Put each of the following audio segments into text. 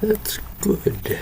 That's good.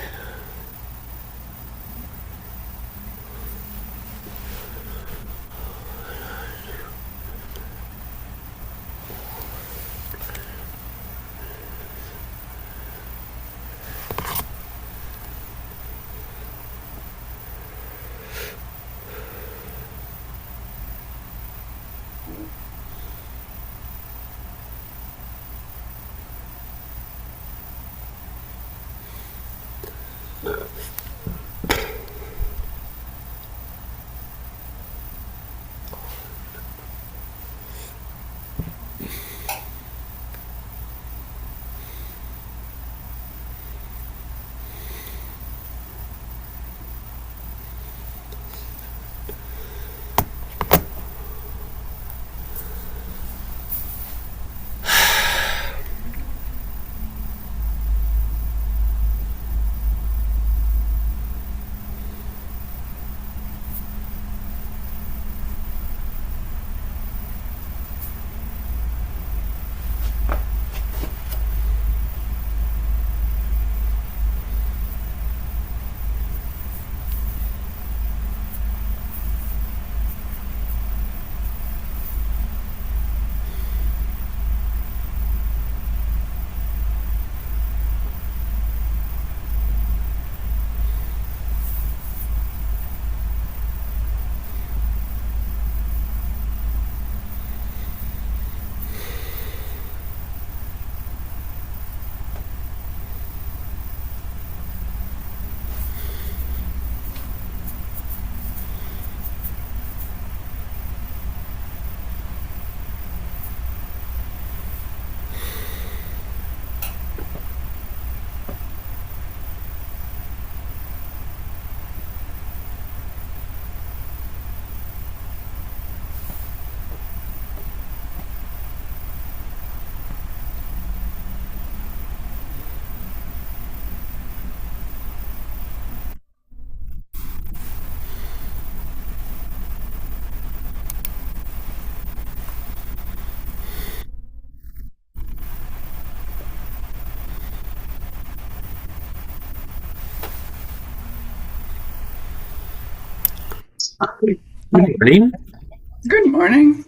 Good morning. Good morning.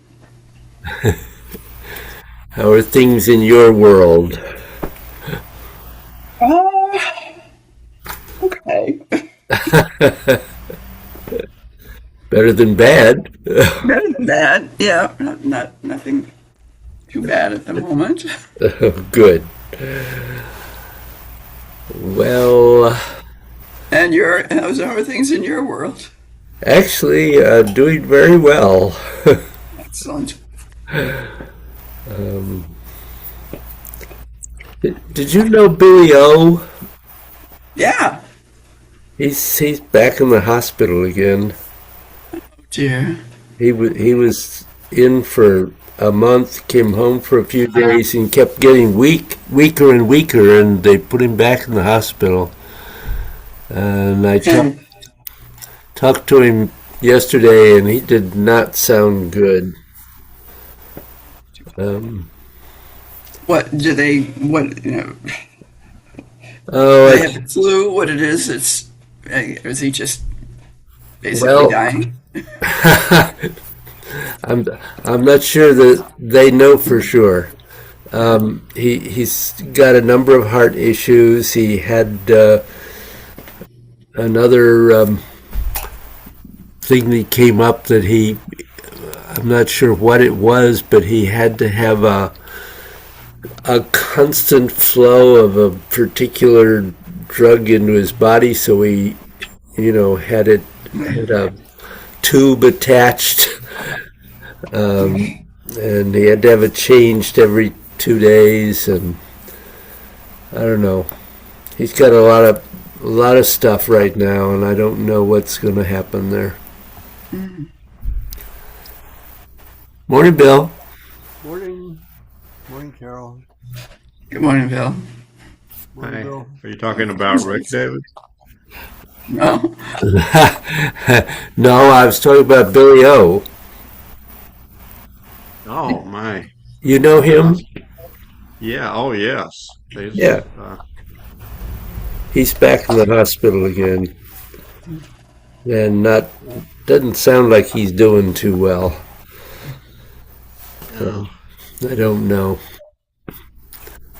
How are things in your world? Uh, okay. Better than bad. Better than that. Yeah, nothing too bad at the moment. Good. Well, And how are things in your world? actually, doing very well. Excellent. um, did you know Billy O? Yeah. He's back in the hospital again. Dear. He was in for a month, came home for a few days, and kept getting weaker and weaker, and they put him back in the hospital. And I And talked to him yesterday, and he did not sound good. Um, what do they? What oh, they have the flu? What it is? Is he just basically well, dying? I'm I'm not sure that they know for sure. He's got a number of heart issues. He had another thing that came up that I'm not sure what it was, but he had to have a constant flow of a particular drug into his body, so he, had a tube attached, and he had to have it changed every 2 days, and I don't know. He's got a lot of stuff right now, and I don't know what's going to happen there. Morning, Bill. Morning. Morning, Carol. Good morning, Bill. Morning, Hi. Bill. Are you talking about Rick, David? No. No, I was talking about Billy O. Oh my. You know him? Yeah. Oh yes. He's Yeah. He's back in the hospital again, and doesn't sound like he's doing too well. I don't know.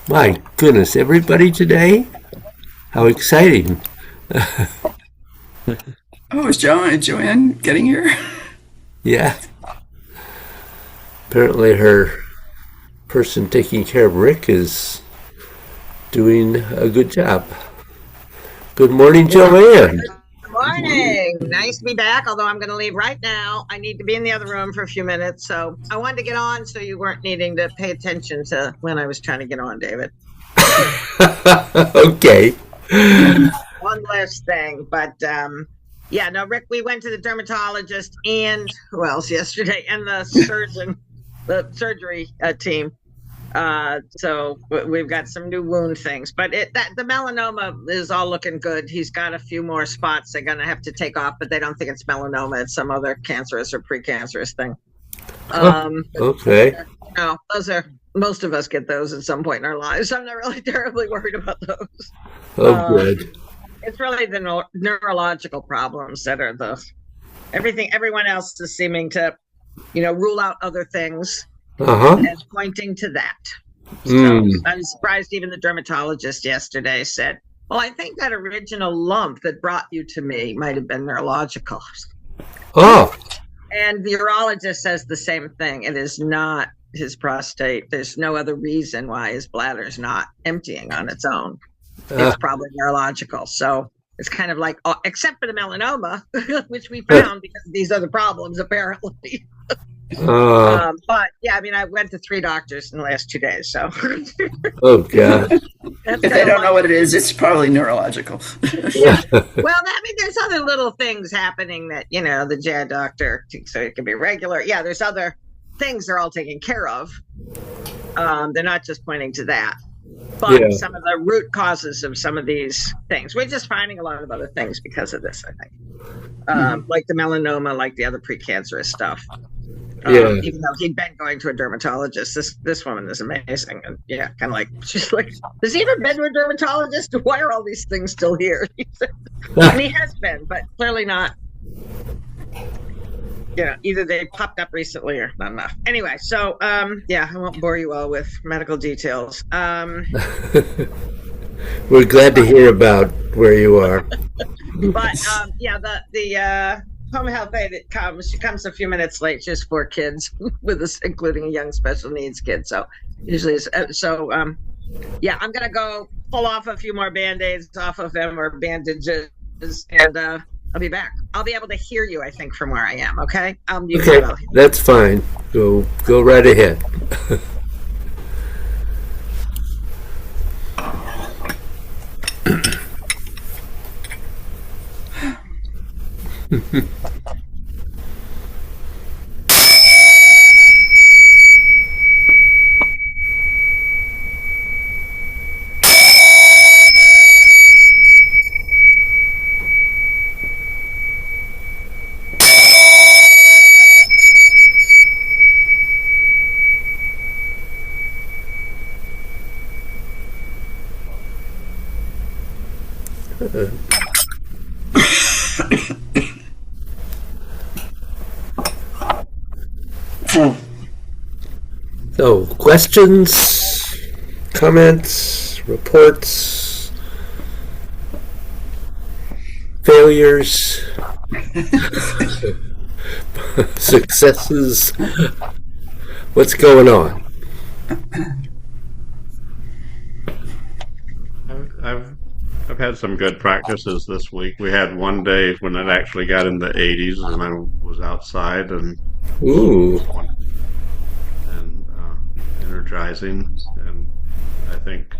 My goodness, everybody today? How exciting! Oh, is Joanne getting here? Yeah. Apparently, her person taking care of Rick is doing a good job. Good morning, Joanne. Morning. Nice to be back, although I'm going to leave right now. I need to be in the other room for a few minutes. So I wanted to get on so you weren't needing to pay attention to when I was trying to get on, David. Okay. One last thing. But yeah, no, Rick, we went to the dermatologist and who else yesterday? And the surgeon, the surgery team. So we've got some new wound things, but the melanoma is all looking good. He's got a few more spots they're going to have to take off, but they don't think it's melanoma. It's some other cancerous or precancerous thing. Okay. No, those are, most of us get those at some point in our lives. I'm not really terribly worried about those. Oh, good. It's really the neurological problems that are everyone else is seeming to, rule out other things. And pointing to that. So I'm surprised even the dermatologist yesterday said, well, I think that original lump that brought you to me might have been neurological. Oh. And the urologist says the same thing. It is not his prostate. There's no other reason why his bladder is not emptying on its own. It's probably neurological. So it's kind of like, except for the melanoma, which we found because of these other problems, apparently. But yeah, I mean, I went to 3 doctors in the last 2 days, so. Oh, God. If they don't know what it is, it's probably neurological. Yeah. Well, I mean, there's other little things happening that, the GI doctor, so it can be regular. Yeah, there's other things they're all taking care of. They're not just pointing to that. But some of the root causes of some of these things, we're just finding a lot of other things because of this, I think. Like the melanoma, like the other precancerous stuff. Even though he'd been going to a dermatologist, this woman is amazing, and kind of like she's like, has he ever been to a dermatologist? Why are all these things still here? And he has been, but clearly not. Either they popped up recently or not enough. Anyway, so I won't bore you all with medical details. We're glad to hear about where you are. But the home health aide she comes a few minutes late. She has 4 kids with us, including a young special needs kid. So usually, I'm gonna go pull off a few more Band-Aids off of them or bandages, and I'll be back. I'll be able to hear you, I think, from where I am. Okay. Okay, that's fine. Go right ahead. So, questions, comments, reports, failures, successes. What's going on? I've had some good practices this week. We had one day when it actually got in the 80s, and I was outside and energizing, and I think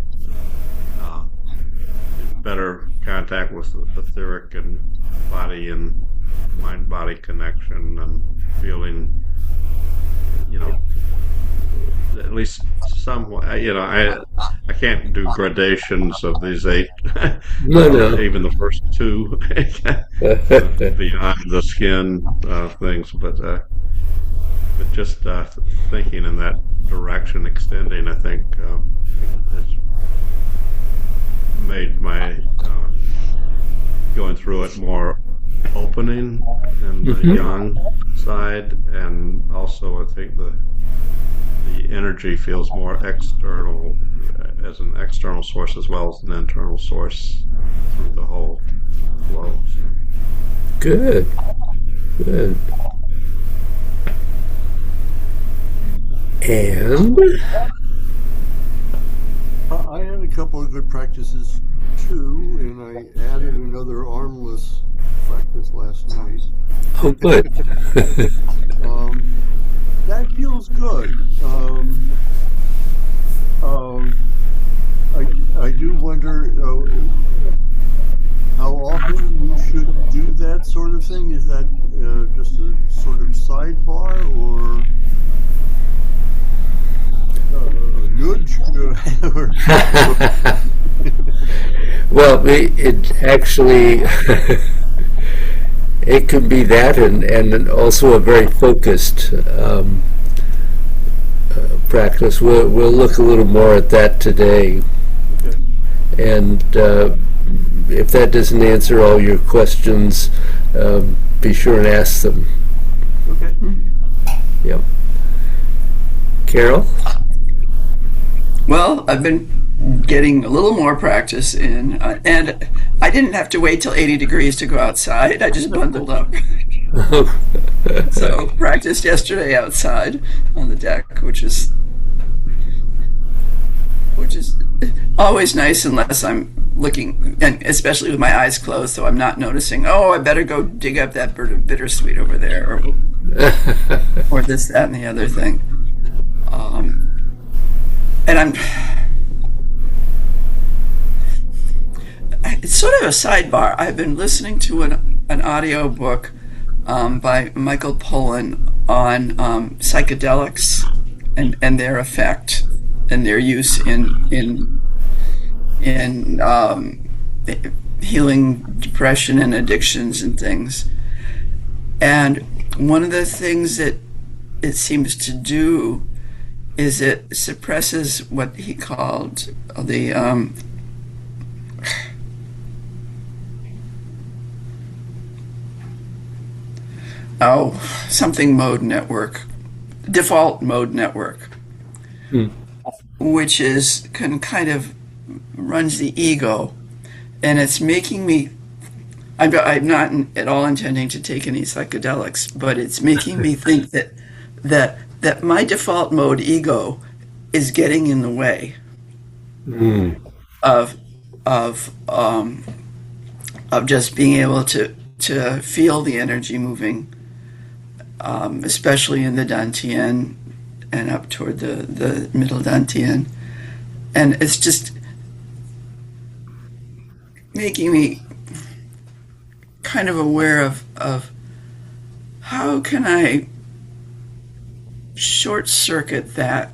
better contact with the etheric and body and mind-body connection, and feeling, at least somewhat. I can't do gradations of these 8. No. Even the first 2 beyond the skin things, but just thinking in that direction, extending, I think has made my to it more opening in the yang side, and also I think the energy feels more external, as an external source as well as an internal source through the whole flow. Good. Good. And I had a couple of good practices too, and I added another armless practice last night. oh, good. That feels good. I do wonder how often we should do that sort of thing. Is that just a sort of sidebar, or a nudge? Well, it actually it could be that, and also a very focused practice. We'll look a little more at that today, Okay. and if that doesn't answer all your questions, be sure and ask them. Okay. Yep. Carol? Well, I've been getting a little more practice in, and I didn't have to wait till 80 degrees to go outside. I just bundled up. So practiced yesterday outside on the deck, which is always nice unless I'm looking, and especially with my eyes closed, so I'm not noticing, oh, I better go dig up that bird of bittersweet over there, or this, that, and the other thing. And it's sort of a sidebar. I've been listening to an audio book by Michael Pollan on psychedelics and their effect and their use in healing depression and addictions and things. And one of the things that it seems to do is it suppresses what he called the something mode network, default mode network, which is kind of runs the ego, and it's making me. I'm not at all intending to take any psychedelics, but it's making me think that my default mode ego is getting in the way of just being able to feel the energy moving, especially in the dantian and up toward the middle dantian, and it's just making me kind of aware of how can I short circuit that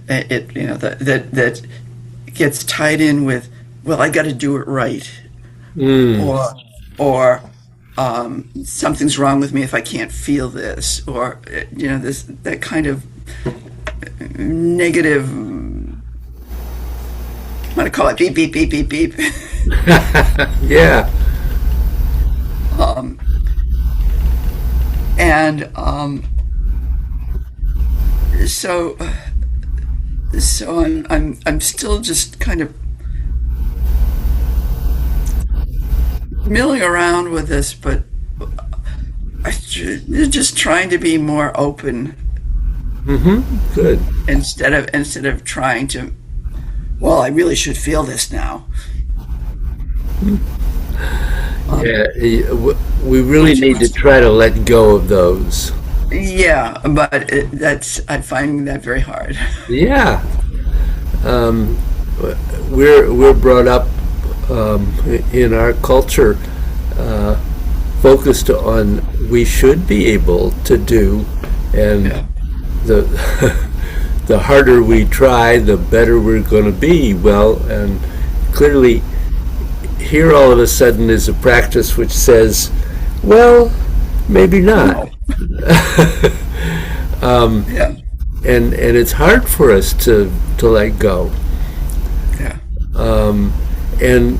that gets tied in with, well, I got to do it right, or something's wrong with me if I can't feel this, or that kind of negative. I'm gonna call it beep beep beep beep beep. Yeah. So I'm still just kind of milling around with this, but just trying to be more open. Good. Instead of trying to, well, I really should feel this now. Yeah, we really need to try to let go of those. Yeah, but I'm finding that very hard. Yeah. We're brought up in our culture focused on we should be able to do, and the harder we try, the better we're going to be. Well, and clearly here all of a sudden is a practice which says, well, maybe not. And it's hard for us to let go. Yeah. And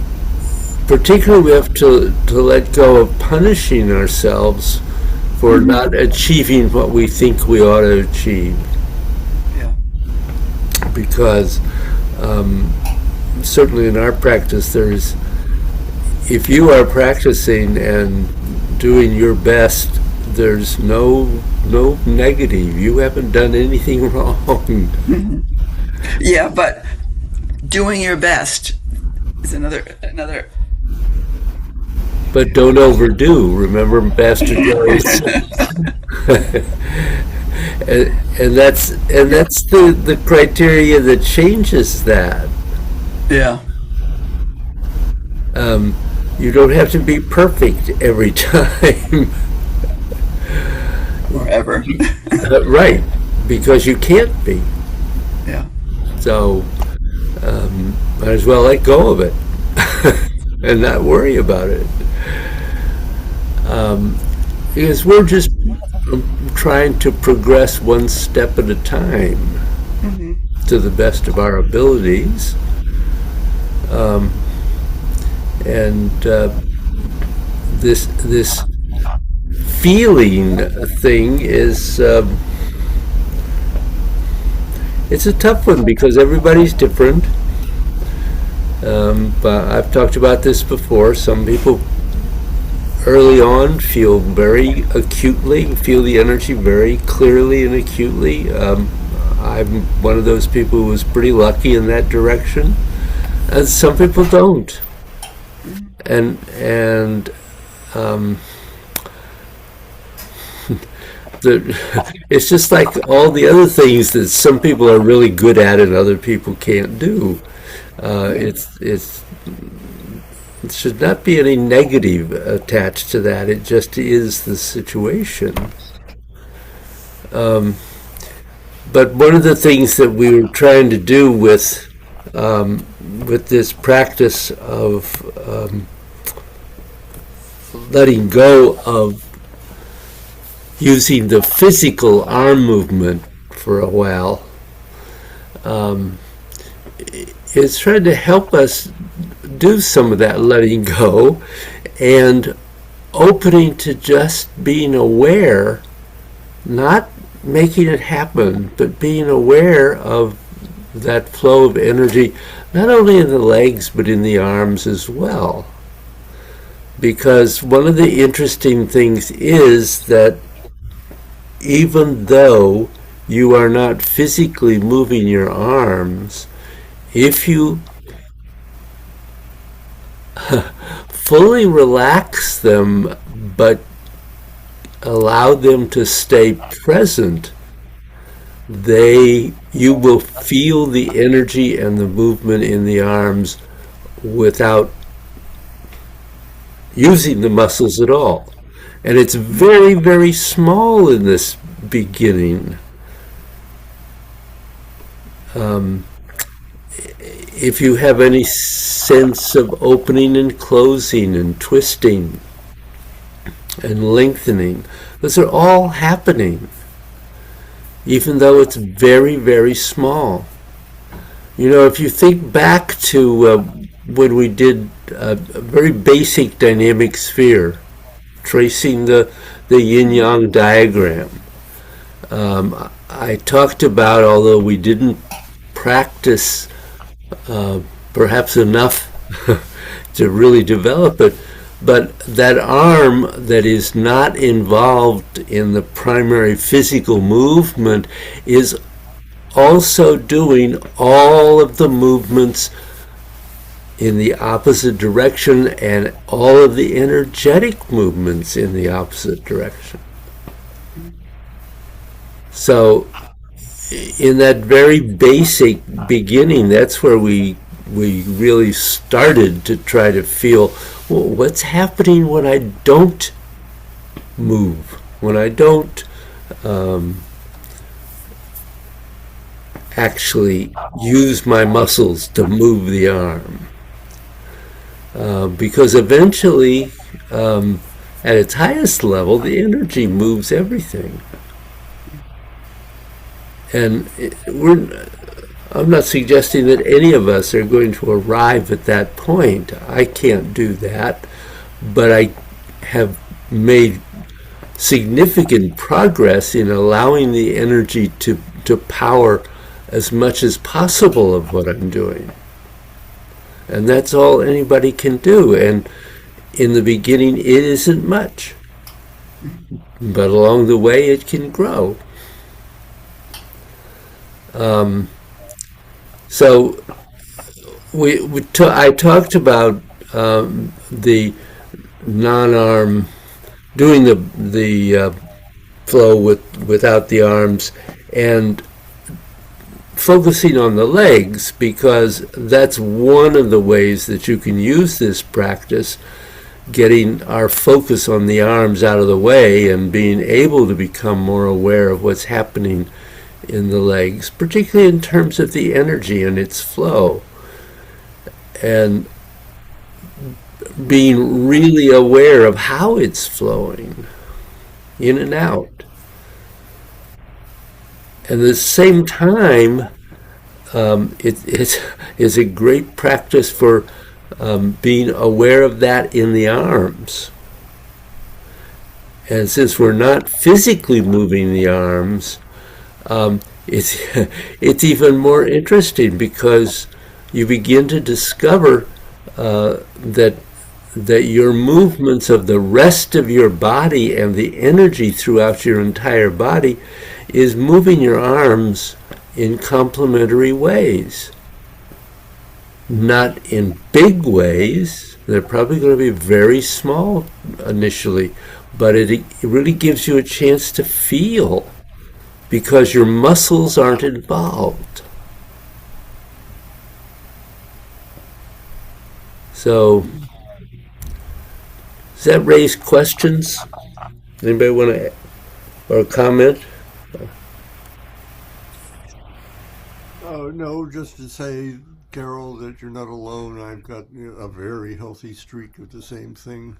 particularly we have to let go of punishing ourselves for not achieving what we think we ought to achieve. Yeah. Because certainly in our practice, if you are practicing and doing your best, there's no negative. You haven't done anything wrong. Yeah, but doing your best is another. But don't overdo. Remember Master Joyce. and that's the criteria that changes that. Yeah. You don't have to be perfect every time. Or ever. Right, because you can't be. Yeah. So might as well let go of it and not worry about it. Because we're just trying to progress one step at a time to the best of our abilities. And this feeling thing is it's a tough one because everybody's different. But I've talked about this before. Some people early on feel very acutely, feel the energy very clearly and acutely. I'm one of those people who was pretty lucky in that direction. And some people don't. And it's just like all the other things that some people are really good at and other people can't do. It should not be any negative attached to that. It just is the situation. But one of the things that we were trying to do with this practice of letting go of using the physical arm movement for a while is trying to help us do some of that letting go and opening to just being aware, not making it happen, but being aware of that flow of energy, not only in the legs but in the arms as well. Because one of the interesting things is that even though you are not physically moving your arms, if you fully relax them but allow them to stay present, you will feel the energy and the movement in the arms without using the muscles at all. And it's very, very small in this beginning. If you have any sense of opening and closing and twisting and lengthening, those are all happening, even though it's very, very small. You know, if you think back to when we did a very basic dynamic sphere, tracing the yin-yang diagram, I talked about, although we didn't practice perhaps enough to really develop it, but that arm that is not involved in the primary physical movement is also doing all of the movements in the opposite direction and all of the energetic movements in the opposite direction. So in that very basic beginning, that's where we really started to try to feel, well, what's happening when I don't move, when I don't actually use my muscles to move the arm. Because eventually, at its highest level, the energy moves everything. And I'm not suggesting that any of us are going to arrive at that point. I can't do that, but I have made significant progress in allowing the energy to power as much as possible of what I'm doing. And that's all anybody can do. And in the beginning, it isn't much. But along the way, it can grow. So I talked about the non-arm, doing the flow without the arms, and focusing on the legs, because that's one of the ways that you can use this practice, getting our focus on the arms out of the way and being able to become more aware of what's happening in the legs, particularly in terms of the energy and its flow, and being really aware of how it's flowing in and out. And at the same time, it's a great practice for being aware of that in the arms. And since we're not physically moving the arms, it's even more interesting, because you begin to discover that your movements of the rest of your body and the energy throughout your entire body is moving your arms in complementary ways. Not in big ways. They're probably going to be very small initially, but it really gives you a chance to feel, because your muscles aren't involved. So, does that raise questions? Anybody want to, or comment? No, just to say, Carol, that you're not alone. I've got a very healthy streak of the same thing.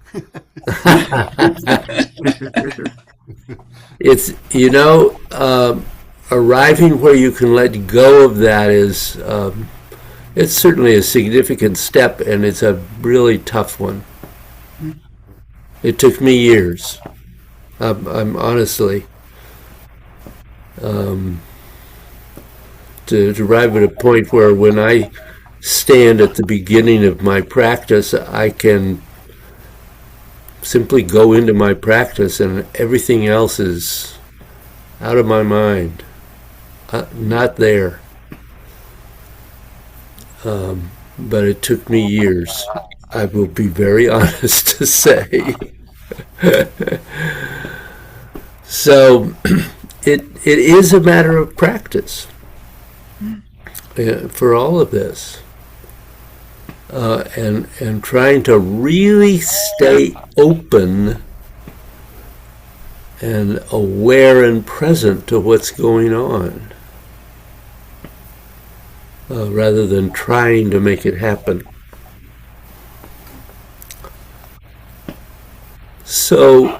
It's, arriving where you can let go of that is, it's certainly a significant step, and it's a really tough one. It took me years. I'm honestly, to arrive at a point where when I stand at the beginning of my practice, I can simply go into my practice and everything else is out of my mind, not there. But it took me years. I will be very honest to say. So it is a matter of practice for all of this. And trying to really stay open and aware and present to what's going on, rather than trying to make it happen. So,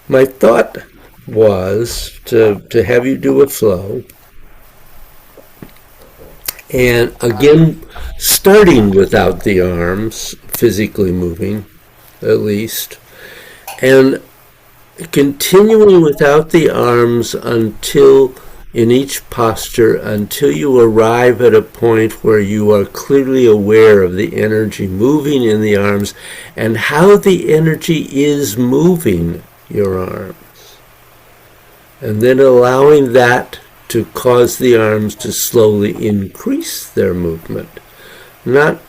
my thought was to have you do a flow, and again, starting without the arms, physically moving, at least, and continuing without the arms until, in each posture, until you arrive at a point where you are clearly aware of the energy moving in the arms and how the energy is moving your arms. And then allowing that to cause the arms to slowly increase their movement, not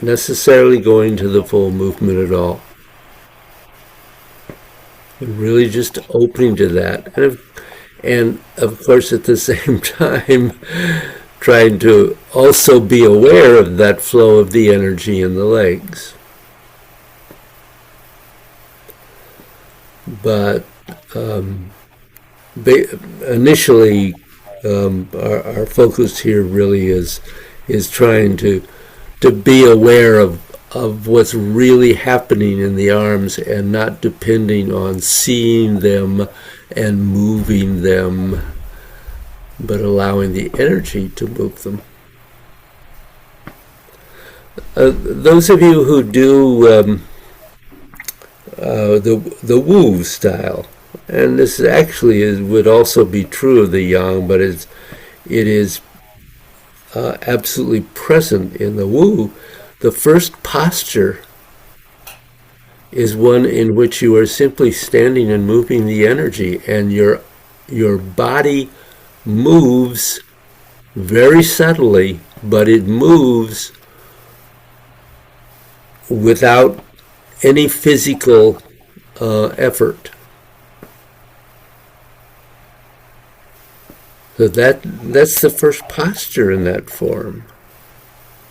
necessarily going to the full movement at all. And really just opening to that. And of course, at the same time, trying to also be aware of that flow of the energy in the legs. But initially, our focus here really is trying to be aware of what's really happening in the arms and not depending on seeing them and moving them, but allowing the energy to move them. Those of you who do the Wu style, and this actually would also be true of the Yang, but it is absolutely present in the Wu. The first posture is one in which you are simply standing and moving the energy, and your body moves very subtly, but it moves without any physical effort. So that's the first posture in that form,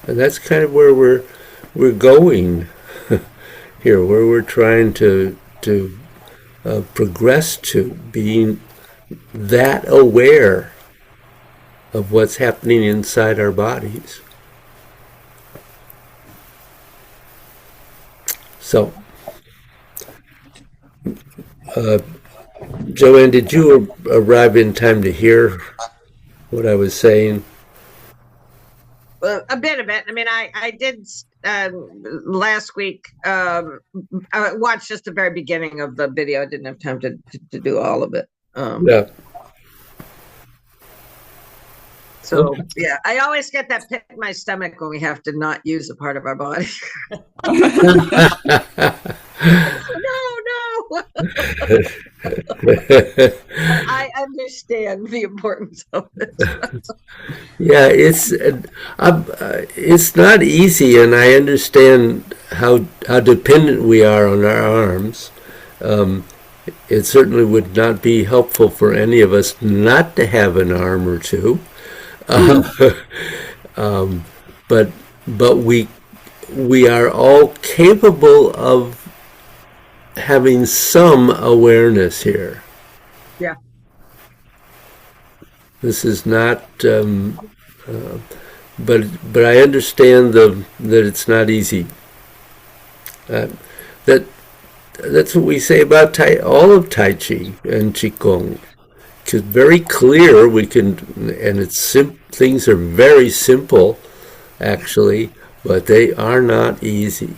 and that's kind of where we're going here, where we're trying to progress to being that aware of what's happening inside our bodies. So, Joanne, did you arrive in time to hear what I was saying? A bit of it. I mean, I did last week. I watched just the very beginning of the video. I didn't have time to do all of it. Yeah. So Okay. yeah, I always get that pit in my stomach when we have to not use a part of our body. No. I understand the importance of it. Yeah, it's not easy, and I understand how dependent we are on our arms. It certainly would not be helpful for any of us not to have an arm or two. But we are all capable of having some awareness here. Yeah. This is not, but I understand that it's not easy. That's what we say about all of Tai Chi and Qigong. It's very clear. We can, and things are very simple, actually, but they are not easy.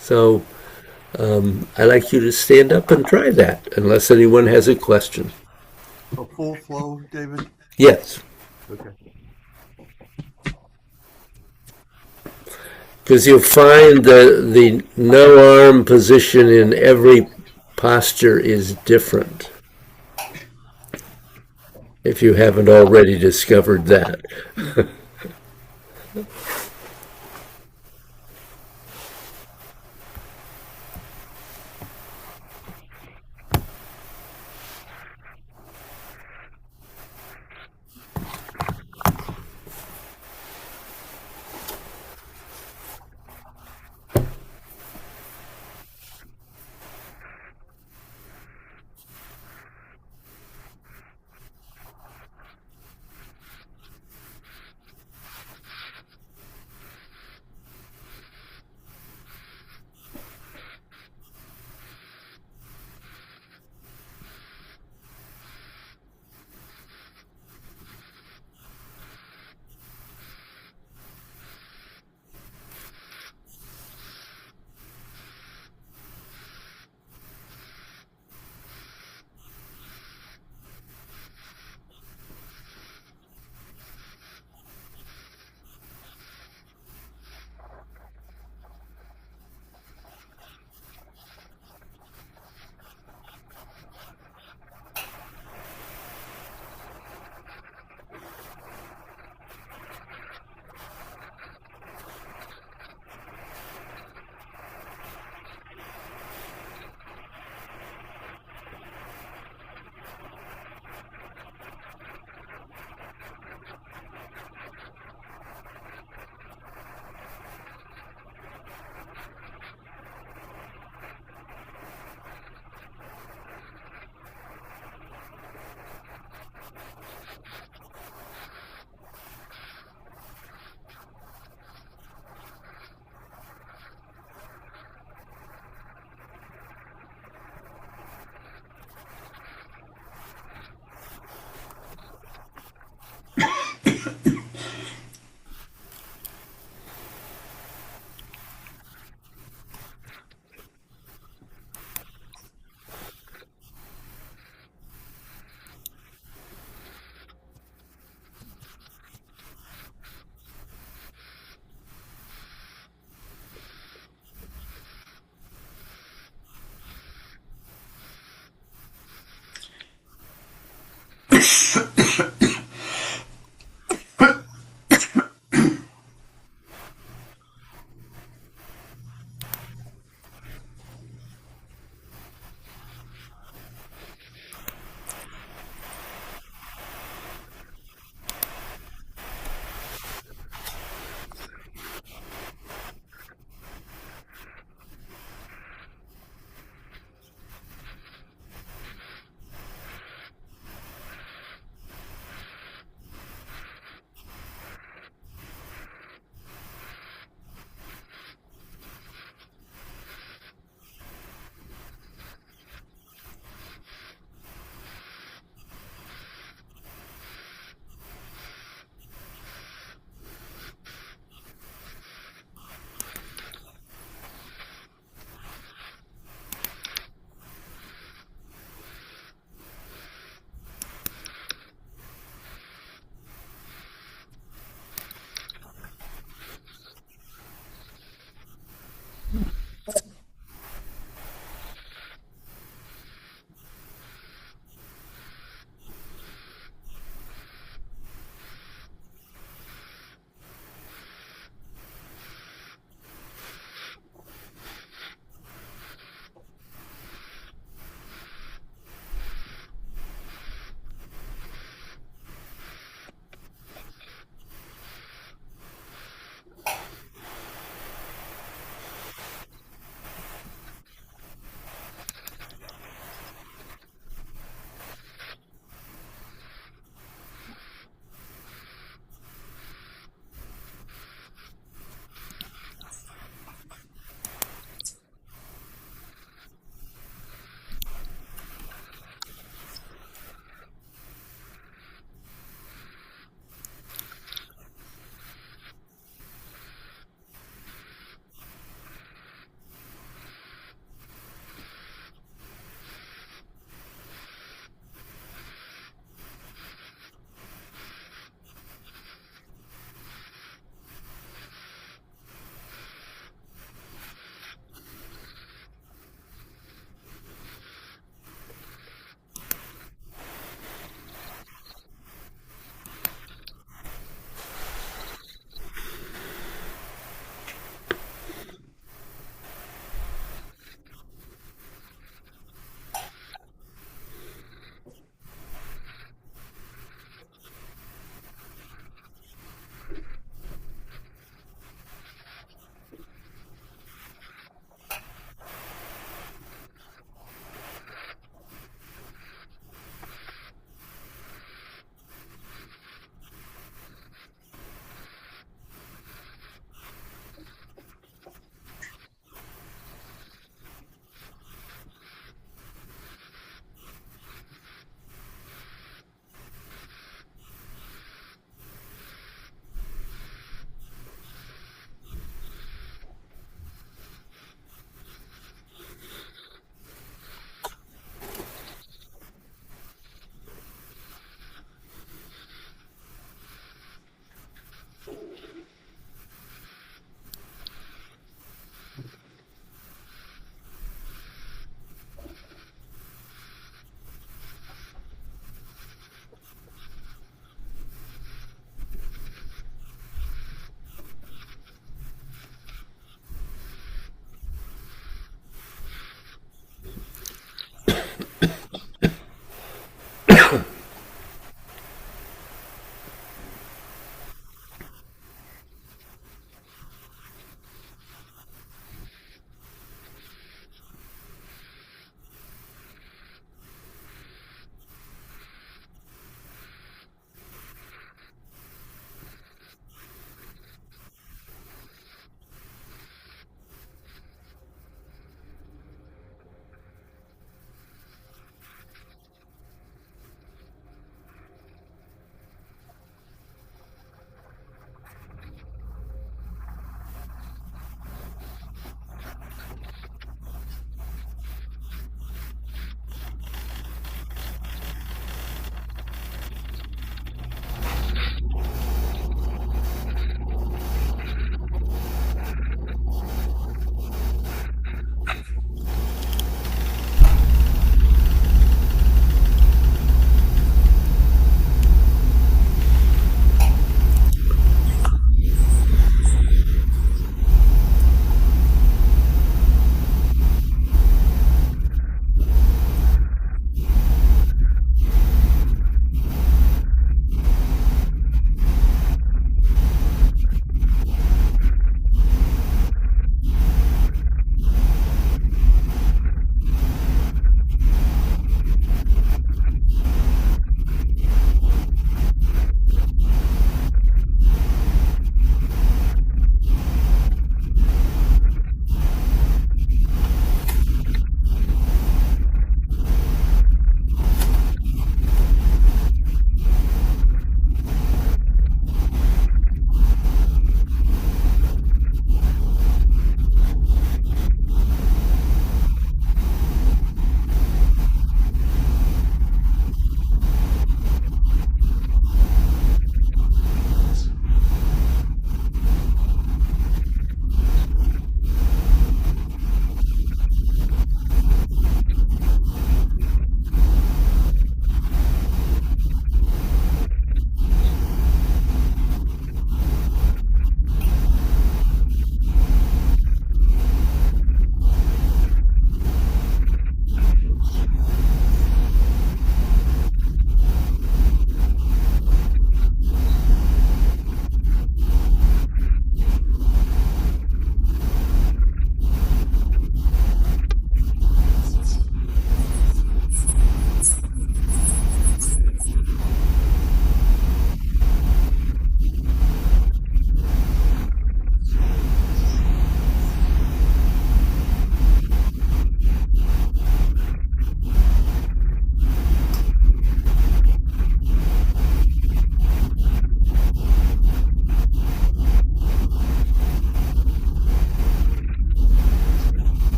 So I'd like you to stand up and try that, unless anyone has a question. A full flow, David? Yes, Okay. because you'll find the no arm position in every posture is different, if you haven't already discovered that.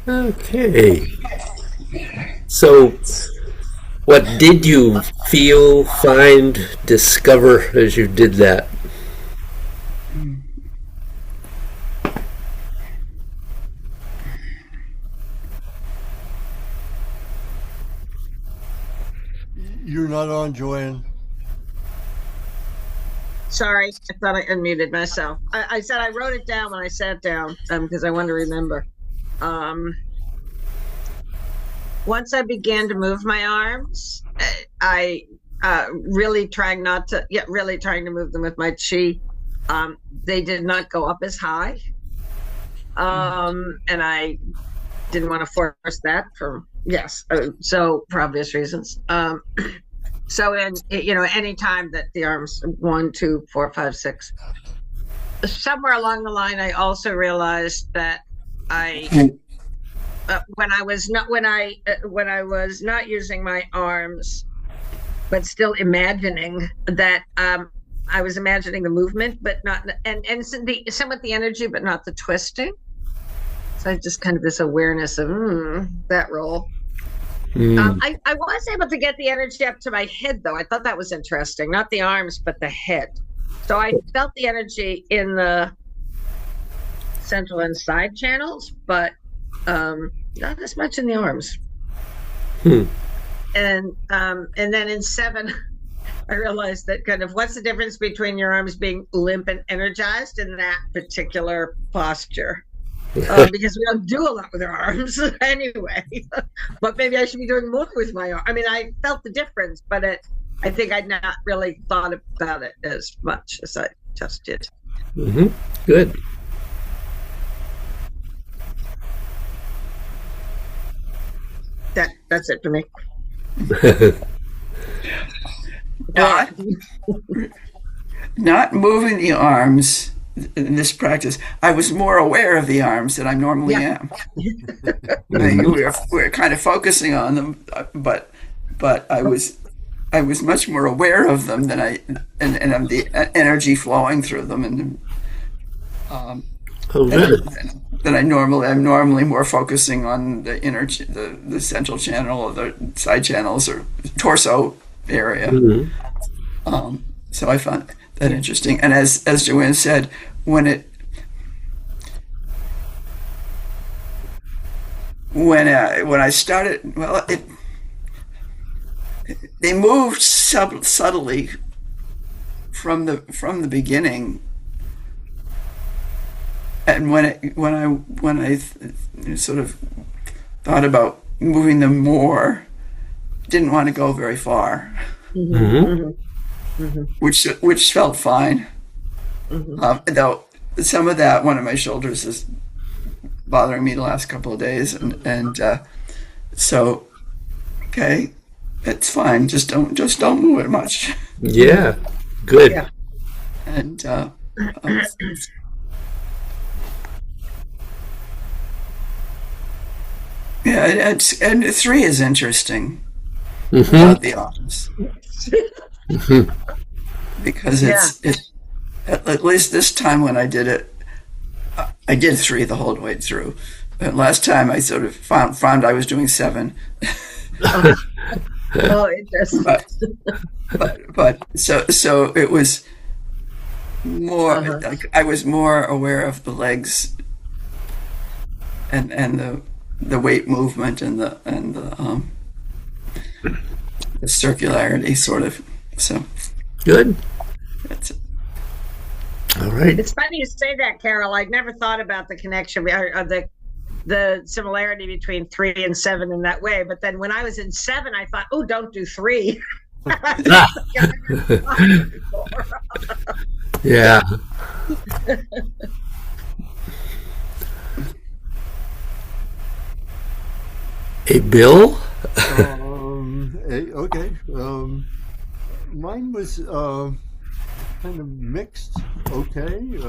Okay. So, what did you feel, find, discover as you did that? You're not on, Joanne. Sorry, I thought I unmuted myself. I said I wrote it down when I sat down because I wanted to remember. Once I began to move my arms, I really trying not to, really trying to move them with my chi. They did not go up as high, and I didn't want to force that so for obvious reasons. So any time that the arms 1, 2, 4, 5, 6, somewhere along the line, I also realized that when I was not using my arms, but still imagining that I was imagining the movement, but not and somewhat the energy, but not the twisting. So I just kind of this awareness of that role. I was able to get the energy up to my head, though. I thought that was interesting. Not the arms, but the head. So I felt the energy in the central and side channels, but not as much in the arms. And then in 7, I realized that kind of what's the difference between your arms being limp and energized in that particular posture. Because we don't do a lot with our arms anyway. But maybe I should be doing more with my arm. I mean, I felt the difference, but I think I'd not really thought about it as much as I just did. Good. That's it for me. Not moving the arms in this practice, I was more aware of the arms than I normally am. We're kind of focusing on them, but I was much more aware of them than and of the energy flowing through them, and than I'm normally more focusing on the energy, the central channel or the side channels or torso area. So I found that interesting. And as Joanne said, when I started, they moved subtly from the beginning. And when I sort of thought about moving them more, didn't want to go very far. Which felt fine. Though some of that, one of my shoulders is bothering me the last couple of days, and so okay, it's fine. Just don't move it much. Yeah, good. Yeah. And and 3 is interesting about the arms. Because it's at least this time when I did it, I did 3 the whole way through. But last time I sort of found I was doing 7. Interesting. but so it was more like I was more aware of the legs and the weight movement and the circularity sort of. So good. That's it. All right. It's funny you say that, Carol. I'd never thought about the connection or the similarity between 3 and 7 in that way. But then when I was in 7, I thought, oh, don't do 3. Yeah. Hey, Bill? Okay. Mine was kind of mixed. Okay.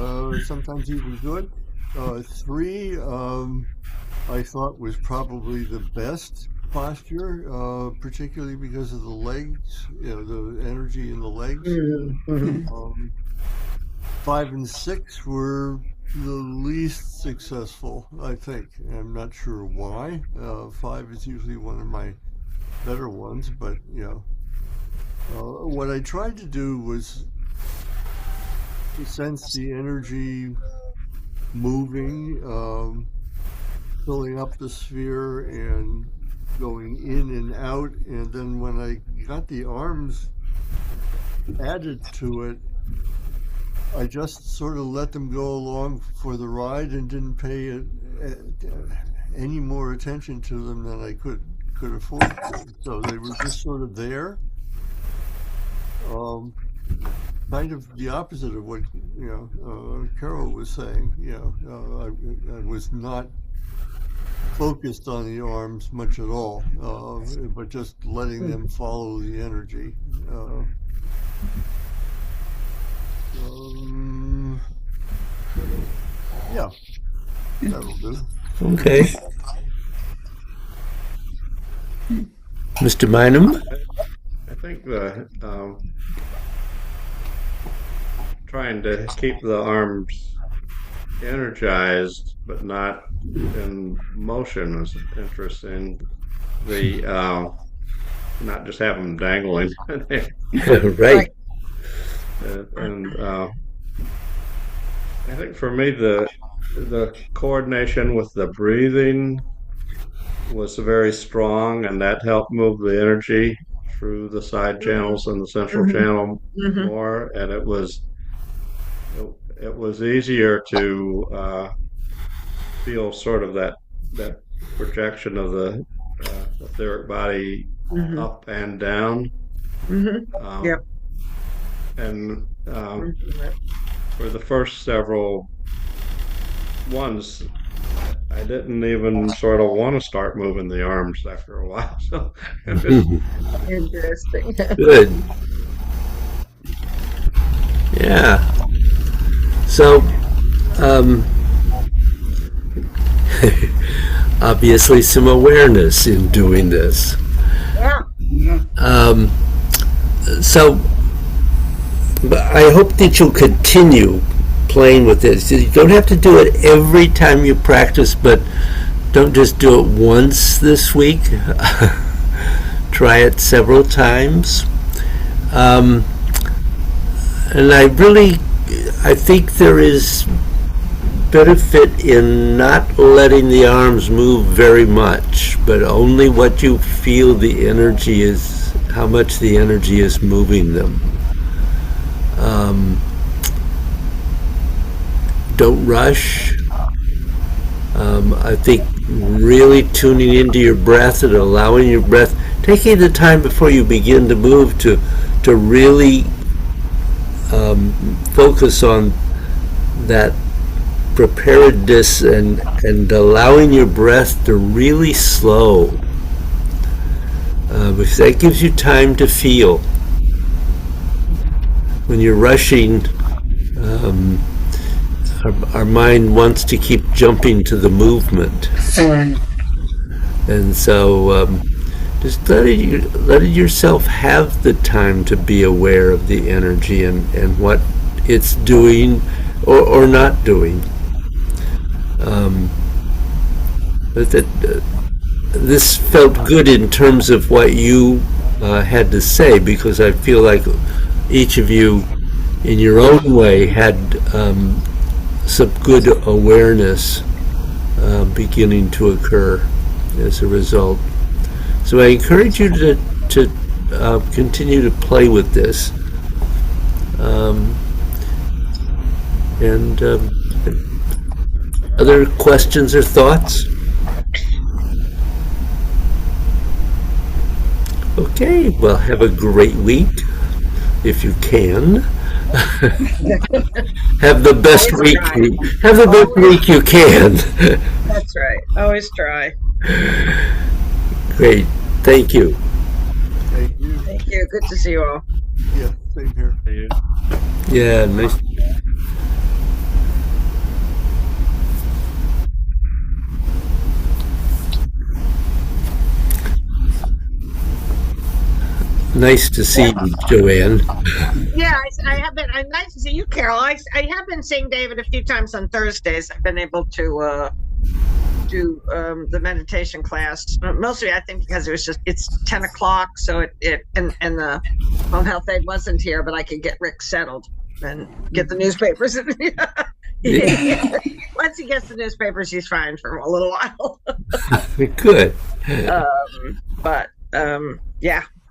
Sometimes even good. 3, I thought was probably the best posture, particularly because of the legs, the energy in the legs. 5 and 6 were the least successful, I think. I'm not sure why. 5 is usually one of my better ones, but what I tried to do was to sense the energy moving, filling up the sphere and going in and out. And then when I got the arms added to it, I just sort of let them go along for the ride and didn't pay any more attention to them than I could afford to. So they were just sort of there, kind of the opposite of what Carol was saying. I was not focused on the arms much at all, but just letting them follow the energy. Yeah, that'll do. Okay. Mr. Bynum? I think the trying to keep the arms energized but not in motion was interesting. The not just have them dangling. Right. And I think for me the coordination with the breathing was very strong, and that helped move the energy through the side channels and the central channel more. And it was easier to feel sort of that projection of the etheric body up and down. Yep. And for the first several ones, I didn't even sort of want to start moving the arms after a while. So Interesting. Good. Yeah. So, obviously some awareness in doing this. Yeah. So, but I hope that you'll continue playing with this. You don't have to do it every time you practice, but don't just do it once this week. Try it several times. And I think there is benefit in not letting the arms move very much, but only what you feel the energy is, how much the energy is moving them. Don't rush. I think really tuning into your breath and allowing your breath, taking the time before you begin to move to really focus on that preparedness and allowing your breath to really slow, because that gives you time to feel. When you're rushing, our mind wants to keep jumping to the movement, and so just letting yourself have the time to be aware of the energy and what it's doing or not doing. But this felt good in terms of what you had to say, because I feel like each of you in your own way had some good awareness beginning to occur as a result. So I encourage you to continue to play with this. And other questions or thoughts? Okay, well, have a great week if you can. Have the best week. Have the best week you can. That's right. Always try. Great. Thank you. Thank you. Thank you. Good to see you all. Yeah, same here. Yeah, nice. nice to see you, Joanne. Yeah, I have been. I'm nice to see you, Carol. I have been seeing David a few times on Thursdays. I've been able to do the meditation class. Mostly, I think because it's 10 o'clock, so and the home health aide wasn't here, but I could get Rick settled and get the newspapers. Once he gets the newspapers, he's fine for a little while. Good.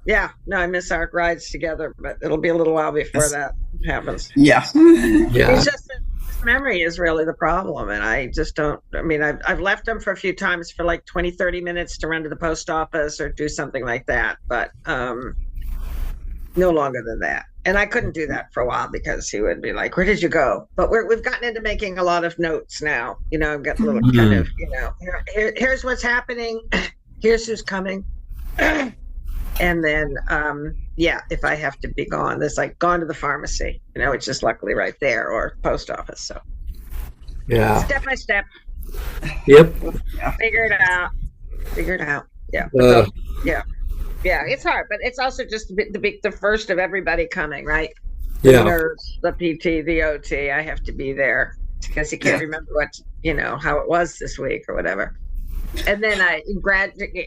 Yeah. No, I miss our rides together, but it'll be a little while before that happens. Yeah. It's just that his memory is really the problem, and I just don't. I mean, I've left him for a few times for like 20, 30 minutes to run to the post office or do something like that, but no longer than that. And I couldn't do that for a while because he would be like, "Where did you go?" But we've gotten into making a lot of notes now. I've got a little kind of, here's what's happening, here's who's coming. And then, if I have to be gone, there's like gone to the pharmacy, which is luckily right there, or post office. So, Yeah. step by step. Yep. Figure it out. Yeah. Yeah. It's hard, but it's also just the first of everybody coming, right? The Yeah. nurse, the PT, the OT. I have to be there because he can't remember how it was this week or whatever. And then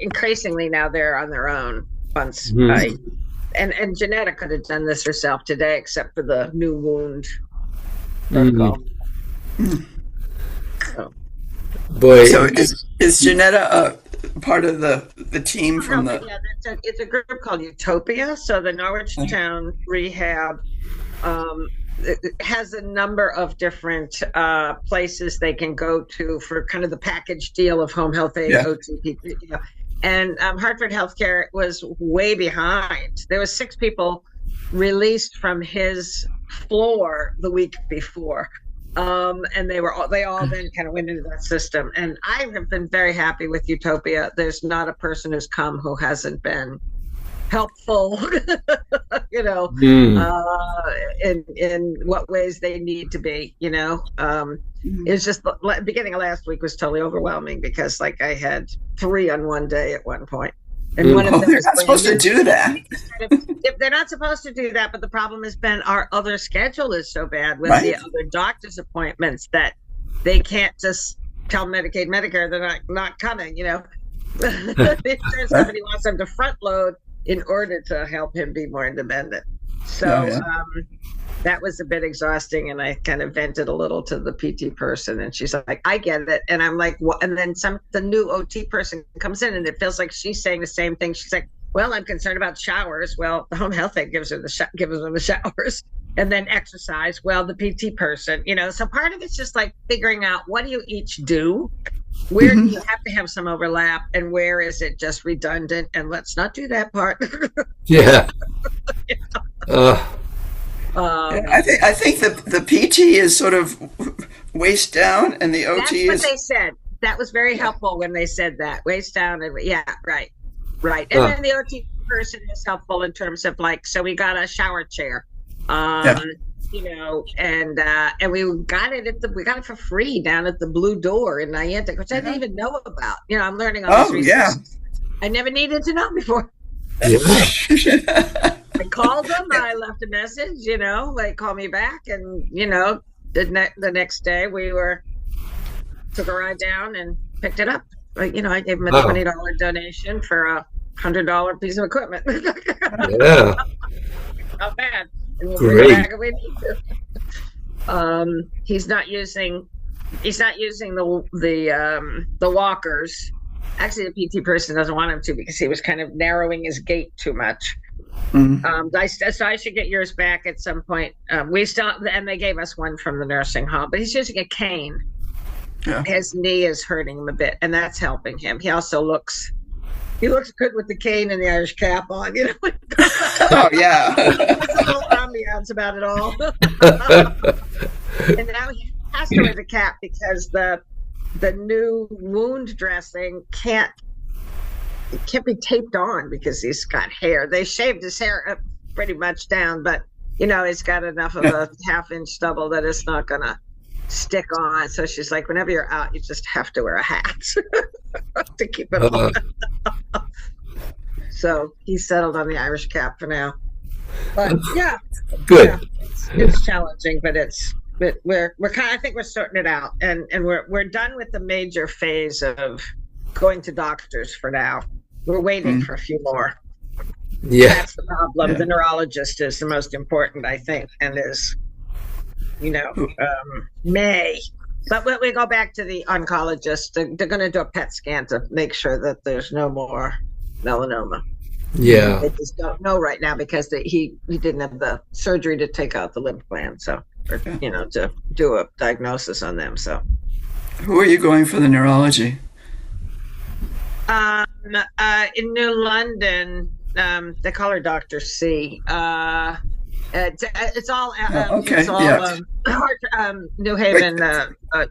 increasingly now they're on their own. Once and Janetta could have done this herself today, except for the new wound protocol. Boy. So is Janetta part of the team from the? Yeah, it's a group called Utopia. So the Norwichtown Rehab it has a number of different places they can go to for kind of the package deal of home health aid, OTP. And Hartford Healthcare was way behind. There was 6 people released from his floor the week before. And they all then kind of went into that system. And I have been very happy with Utopia. There's not a person who's come who hasn't been helpful, in what ways they need to be, It's just the beginning of last week was totally overwhelming because like I had 3 on one day at one point. And one of them they're not supposed to do that. They're not supposed to do that, but the problem has been our other schedule is so bad with the other doctor's appointments that they can't just tell Medicaid, Medicare they're not coming, The insurance company wants them to front load in order to help him be more independent. So that was a bit exhausting, and I kind of vented a little to the PT person, and she's like, I get it. And I'm like, what? And then the new OT person comes in, and it feels like she's saying the same thing. She's like, well, I'm concerned about showers. Well, the home health aide gives them the showers. And then exercise. Well, the PT person, so part of it's just like figuring out what do you each do? Where do you have to have some overlap, and where is it just redundant? And let's not do that part. Yeah. I think the PT is sort of waist down, and the OT That's what they said. That was very helpful when they said that, waist down, and right. And then the OT person is helpful in terms of like, so we got a shower chair, and we got it for free down at the Blue Door in Niantic, which I didn't even know about. I'm learning all these resources. I never needed to know before. I called them. I left a message. They called me back, and the next day we took a ride down and picked it up. I gave them a $20 donation for a $100 piece of equipment. Yeah, not bad. And we'll great. bring it back if we need to. He's not using the walkers. Actually, the PT person doesn't want him to because he was kind of narrowing his gait too much. So I should get yours back at some point. And they gave us one from the nursing home, but he's using a cane. Yeah. His knee is hurting him a bit, and that's helping him. He also looks good with the cane and the Irish cap on. Oh yeah. There's a whole ambiance about it all. And now he has to wear the cap because the new wound dressing can't be taped on because he's got hair. They shaved his hair pretty much down, but he's got enough of a half-inch stubble that it's not gonna stick on. So she's like, whenever you're out, you just have to wear a hat to keep it on. So he's settled on the Irish cap for now. But yeah, Good. yeah, it's challenging, but we're kind of, I think we're sorting it out, and we're done with the major phase of going to doctors for now. We're waiting for a few more. Yeah. That's the problem. Yeah. The neurologist is the most important, I think, and is, May. But when we go back to the oncologist, they're going to do a PET scan to make sure that there's no more melanoma. Yeah. They just don't know right now because he didn't have the surgery to take out the lymph gland, so, to do a diagnosis on them. So, who are you going for the neurology? In New London, they call her Dr. C. It's all okay. It's all New Haven,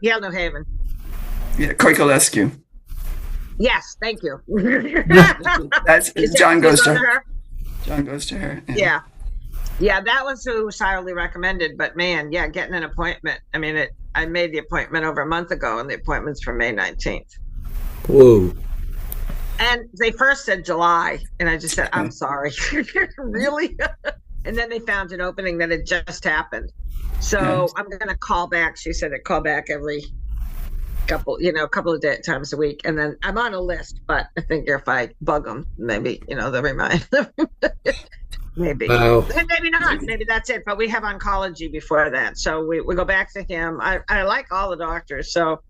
Yale New Haven. Yeah, Koikolescu. Yes, thank you. That's John goes to her. John goes to her. Yeah, that was who was highly recommended. But man, yeah, getting an appointment. I mean, I made the appointment over a month ago, and the appointment's for May 19th. Whoa. And they first said July, and I just said, I'm sorry. Really? And then they found an opening that had just happened. So I'm going to call back. She said to call back every couple of times a week. And then I'm on a list, but I think if I bug them, maybe, they'll remind them. Maybe. Wow. Maybe not. Maybe that's it. But we have oncology before that. So we go back to him. I like all the doctors. So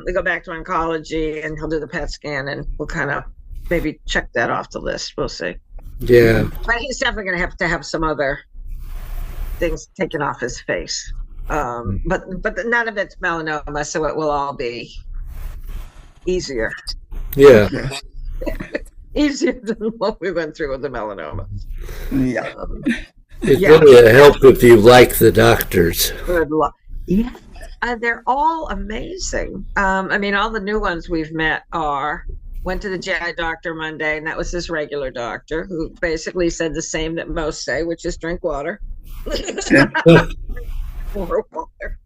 we go back to oncology, and he'll do the PET scan, and we'll kind of maybe check that off the list. We'll see. Yeah. But he's definitely going to have some other things taken off his face. But none of it's melanoma, so it will all be easier. Yeah. Easier than what we went through with the melanoma. Yeah. It's really a help if you like the doctors. Good luck. Yeah. They're all amazing. I mean, all the new ones we've met went to the GI doctor Monday, and that was his regular doctor, who basically said the same that most say, which is drink water. More water.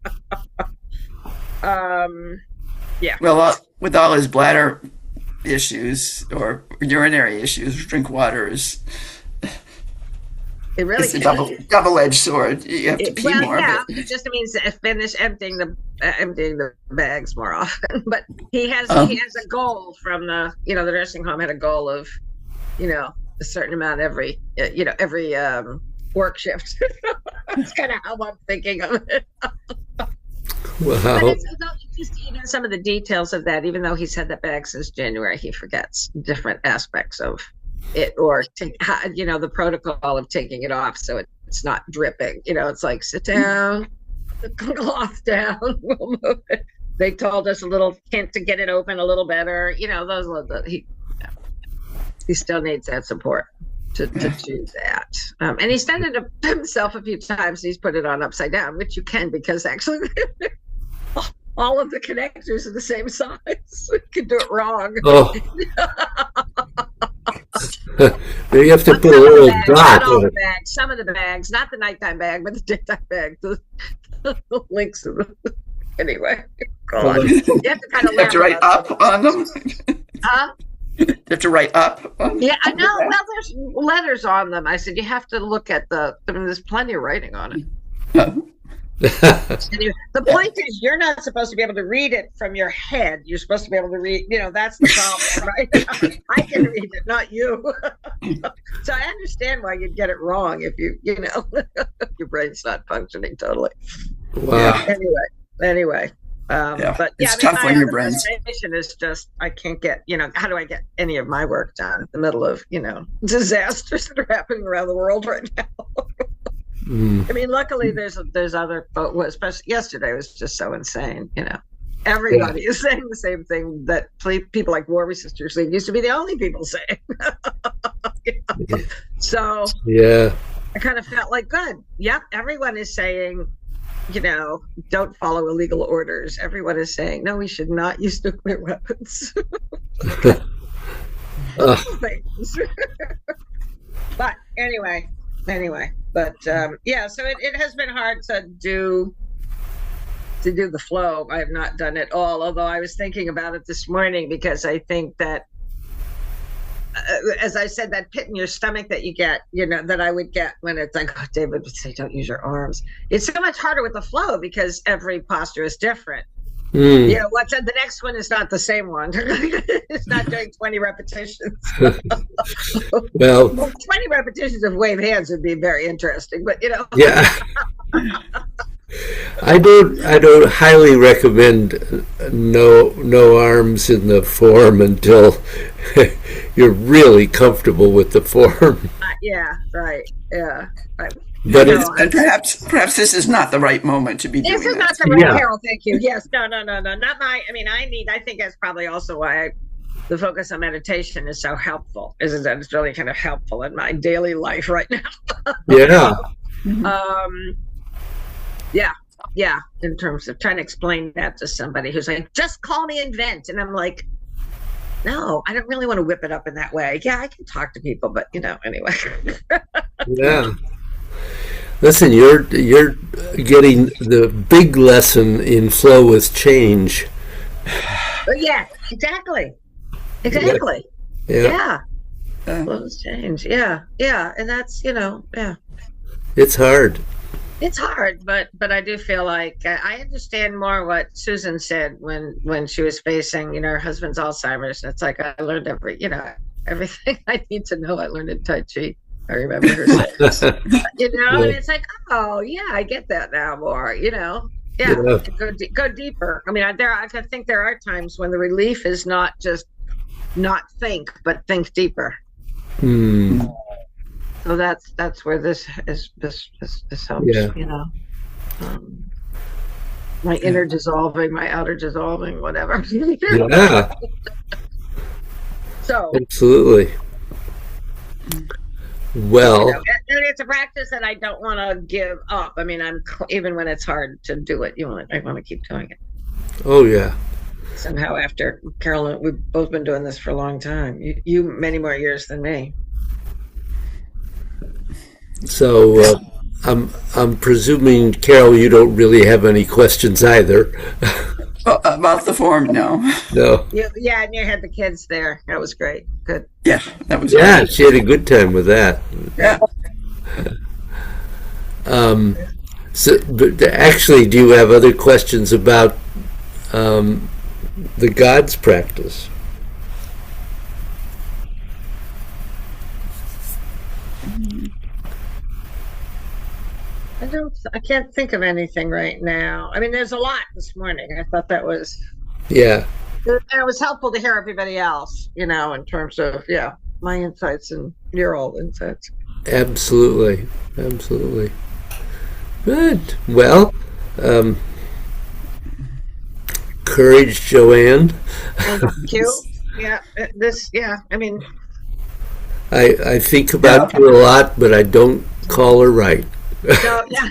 Yeah. Well, with all his bladder issues or urinary issues, drink water is. It really it's a double-edged sword. You have to pee more. Yeah, it just means finish emptying the bags more often. But he has a goal from the nursing home had a goal of a certain amount every work shift. That's kind of how I'm thinking of it. Wow. But it's just some of the details of that. Even though he's had that bag since January, he forgets different aspects of it, or the protocol of taking it off so it's not dripping. It's like, sit down, put the cloth down, we'll move it. They told us a little hint to get it open a little better. He still needs that support to do that. And he's done it himself a few times. He's put it on upside down, which you can, because actually all of the connectors are the same size. You can do it wrong. Oh. You have to put a little dot on it. Some of the bags, not the nighttime bag, but the daytime bag. The links to the anyway. God. You have to kind of write up on them. Huh? You have to write up. Yeah, I know. Well, there's letters on them. I said you have to look at there's plenty of writing on it. The point is, you're not supposed to be able to read it from your head. You're supposed to be able to read, that's the problem, right? I can read it, not you. So I understand why you'd get it wrong if your brain's not functioning totally. Wow. Anyway. But it's tough on your brain. Is just, I can't get, how do I get any of my work done in the middle of, disasters that are happening around the world right now? I mean, luckily there's other, especially yesterday was just so insane. Everybody is saying the same thing that people like War Resisters League used to be the only people saying. So yeah, I kind of felt like, good. Yep, everyone is saying, don't follow illegal orders. Everyone is saying, no, we should not use nuclear weapons. But anyway. But so it has been hard to do the flow. I have not done it all, although I was thinking about it this morning, because I think that as I said, that pit in your stomach that you get, that I would get when it's like, oh, David would say, don't use your arms. It's so much harder with the flow because every posture is different. What's the next one is not the same one. It's not doing 20 repetitions. Well, 20 repetitions of wave hands would be very interesting, but yeah. I don't highly recommend no arms in the form until you're really comfortable with the form. Yeah, right. Yeah. Right. But and perhaps this is not the right moment to be doing this is that. not the right Carol, thank you. Yes, no, not my. I mean, I think that's probably also why the focus on meditation is so helpful. Is that it's really kind of helpful in my daily life right now. Yeah. Yeah. In terms of trying to explain that to somebody who's like, just call me invent, and I'm like, no, I don't really want to whip it up in that way. Yeah, I can talk to people, but anyway. Yeah. Listen, you're getting the big lesson in flow with change. Yeah, exactly. Yeah. Flow with change. Yeah, and that's It's hard. It's hard, but I do feel like I understand more what Susan said when she was facing her husband's Alzheimer's. It's like I learned everything I need to know. I learned in Tai Chi. I remember her saying, and it's like, oh yeah, I get that now more. Go deeper. I mean, I think there are times when the relief is not just not think, but think deeper. So that's where this helps. Yeah. My inner dissolving, my outer dissolving, whatever. Yeah. So absolutely. Well, and it's a practice that I don't want to give up. I mean, even when it's hard to do it, I want to keep doing it. Oh yeah. Somehow, after Carolyn, we've both been doing this for a long time. You many more years than me. So I'm presuming, Carol, you don't really have any questions either. About the form, no. No. Yeah, and you had the kids there. That was great. Good. Yeah, that was. Yeah, great. she had a good time with that. Yeah. But actually, do you have other questions about the God's practice? I can't think of anything right now. I mean, there's a lot this morning. I thought that was. Yeah. And it was helpful to hear everybody else, in terms of, my insights and your old insights. Absolutely. Good. Well, courage, Joanne. Thank you. Yeah, I mean. I think about her a lot, but I don't call her right. So, yeah.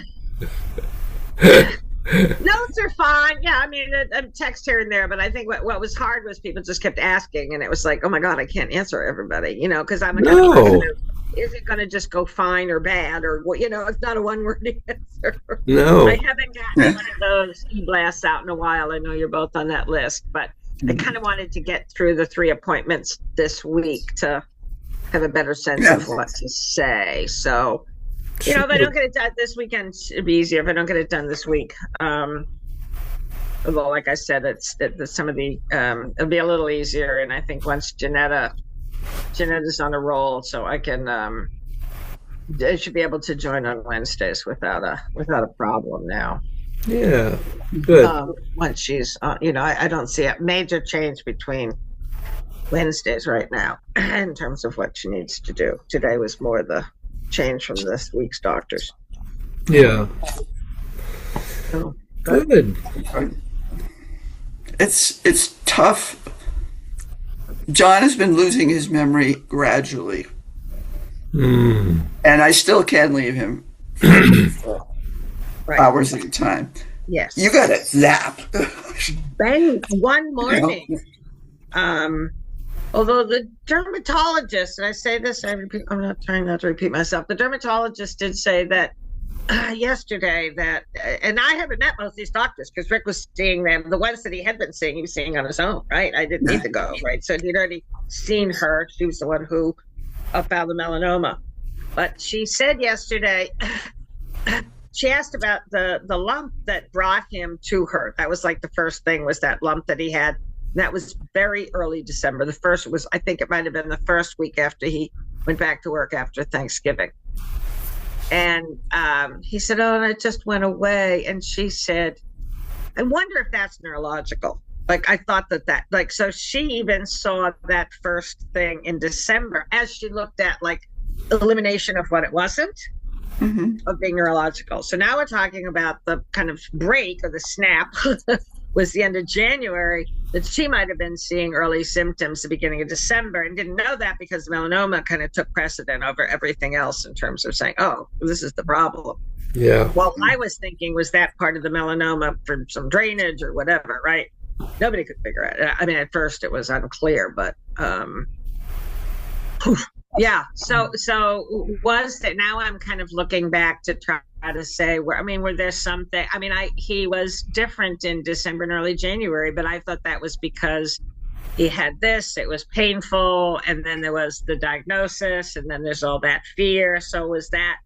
Notes are fine. Yeah, I mean, a text here and there, but I think what was hard was people just kept asking, and it was like, oh my God, I can't answer everybody, because I'm a kind of person who, is it going to just go fine or bad, or it's not a one-word answer. No. I haven't gotten one of those e-blasts out in a while. I know you're both on that list, but I kind of wanted to get through the 3 appointments this week to have a better sense of what to say. So, if I don't get it done this weekend, it'd be easier if I don't get it done this week. Although, like I said, some of the it'll be a little easier, and I think once Janetta's on a roll, so I can I should be able to join on Wednesdays without a problem now. Yeah, good. Once she's I don't see a major change between Wednesdays right now in terms of what she needs to do. Today was more the change from this week's doctors. Yeah. So, good. It's tough. John has been losing his memory gradually, and I still can't leave him for hours at a time. Yes, you got to zap. Then one morning, although the dermatologist, and I say this, I'm not trying not to repeat myself. The dermatologist did say that yesterday that, and I haven't met most of these doctors because Rick was seeing them. The ones that he had been seeing, he was seeing on his own, right? I didn't need to go, right? So he'd already seen her. She was the one who found the melanoma. But she said yesterday, she asked about the lump that brought him to her. That was like the first thing, was that lump that he had. That was very early December. The first was, I think it might have been the first week after he went back to work after Thanksgiving. And he said, oh, and it just went away. And she said, I wonder if that's neurological. Like, I thought that, like, so she even saw that first thing in December as she looked at, like, elimination of what it wasn't, of being neurological. So now we're talking about the kind of break or the snap was the end of January, that she might have been seeing early symptoms the beginning of December, and didn't know that because melanoma kind of took precedent over everything else in terms of saying, oh, this is the problem. Yeah. Well, I was thinking, was that part of the melanoma from some drainage or whatever, right? Nobody could figure it out. I mean, at first it was unclear, but yeah. So was that, now I'm kind of looking back to try to say, were there something, he was different in December and early January, but I thought that was because he had this, it was painful, and then there was the diagnosis, and then there's all that fear. So was that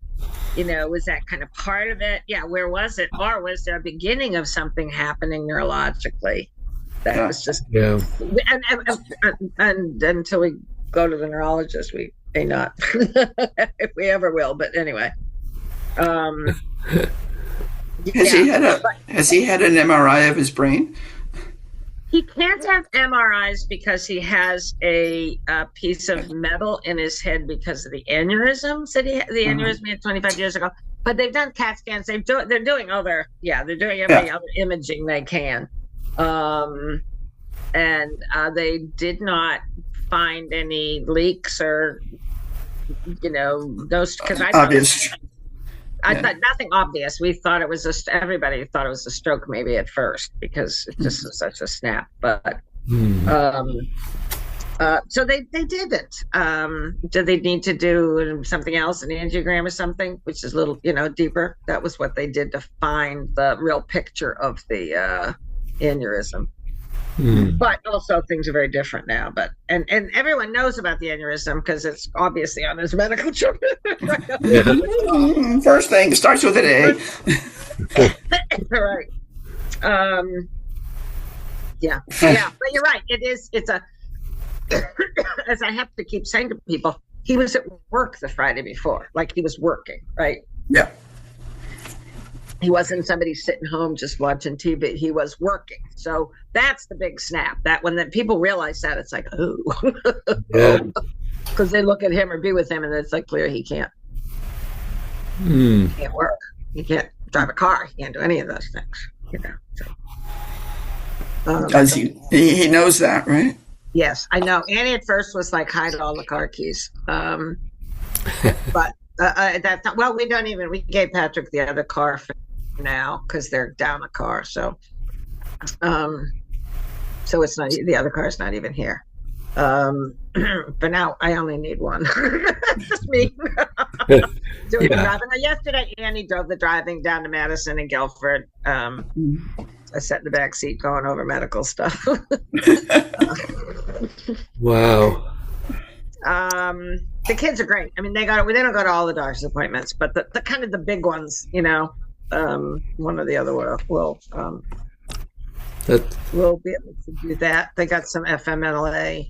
kind of part of it? Yeah. Where was it? Or was there a beginning of something happening neurologically that was just, and until we go to the neurologist, we may not, if we ever will, but anyway. Has he had an MRI of his brain? He can't have MRIs because he has a piece of metal in his head because of the aneurysms that the aneurysm he had 25 years ago. But they've done CAT scans. They're doing every other imaging they can, and they did not find any leaks or those, because I thought nothing obvious. We thought it was everybody thought it was a stroke maybe at first because it just was such a snap. But so they did it. Did they need to do something else, an angiogram or something, which is a little deeper? That was what they did to find the real picture of the aneurysm. But also things are very different now. But and everyone knows about the aneurysm because it's obviously on his medical chart. First thing starts with an A. Right. Yeah. But you're right. It's a. As I have to keep saying to people, he was at work the Friday before, like he was working, right? Yeah. He wasn't somebody sitting home just watching TV. He was working. So that's the big snap. That when people realize that, it's like, oh, because they look at him or be with him, and it's like clear he can't. He can't work. He can't drive a car. He can't do any of those things. So, does he knows that, right? Yes, I know. Annie at first was like, hide all the car keys. But that's not, well, we gave Patrick the other car for now because they're down a car. So it's not, the other car's not even here. But now I only need one. Just me doing the driving. Yesterday, Annie drove the driving down to Madison and Guilford. I sat in the back seat going over medical stuff. Wow. The kids are great. I mean, they don't go to all the doctor's appointments, but the kind of the big ones, one or the other will be able to do that. They got some FMLA,